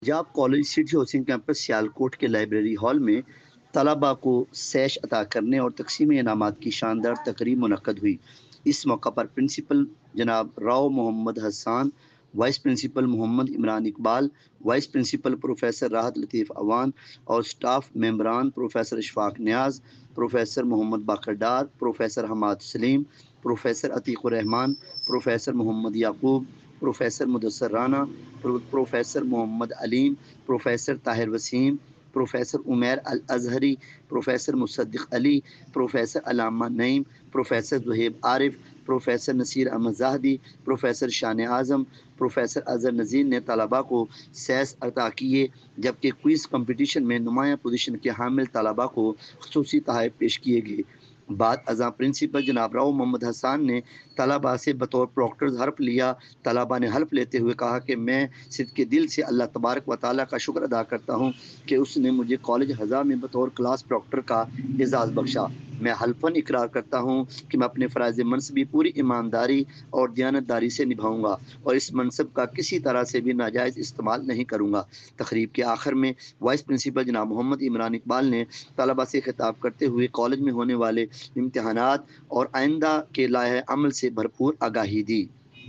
Punjab college city housing campus Sialkot के library hall में तलबा को सैश अता करने और तकसीम इनामात की शानदार तकरीब मुनक्कद हुई। इस मौका पर प्रिंसिपल जनाब Rao Mohammad Hasan, vice principal Mohammad Imran Iqbal, vice principal professor Rahat Latif Awan और स्टाफ मेंबरान professor Ishfaq Niaz, professor Mohammad Baqir Dar, professor Hammad Saleem, professor Atiqur Rahman, professor Mohammad Yaqub, professor Mudassar Rana, professor Mohammad Aleem, professor Tahir Waseem, professor Umair Al Azhari, professor Musaddiq Ali, professor Allama Naeem, professor Zuhaib Arif, professor Naseer Ahmed Zahidi, professor Shan Azam, professor Azhar नज़ीर ने तलबा को सैस अता किए, जबकि क्विज़ कंपटीशन में नुमाया पोजीशन के हामिल तलबा को खसूसी तोहफ़े पेश किए गए। बाद अज़ां प्रिंसिपल जनाब राव मोहम्मद हसान ने तलबा से बतौर प्रॉक्टर्स हल्फ लिया। तलबा ने हल्फ लेते हुए कहा कि मैं सिद्क़े दिल से अल्लाह तबारक व तआला का शुक्र अदा करता हूँ कि उसने मुझे कॉलेज हज़ा में बतौर क्लास प्रॉक्टर का एजाज़ बख्शा। मैं हल्फन इकरार करता हूँ कि मैं अपने फ़राइज़ मनसबी पूरी ईमानदारी और दयानतदारी से निभाऊँगा और इस मनसब का किसी तरह से भी नाजायज़ इस्तेमाल नहीं करूँगा। तकरीब के आखिर में वाइस प्रिंसिपल जनाब मोहम्मद इमरान इकबाल ने तलबा से खिताब करते हुए कॉलेज में होने वाले इम्तिहानात और आइंदा के लाहे अमल से भरपूर आगाही दी।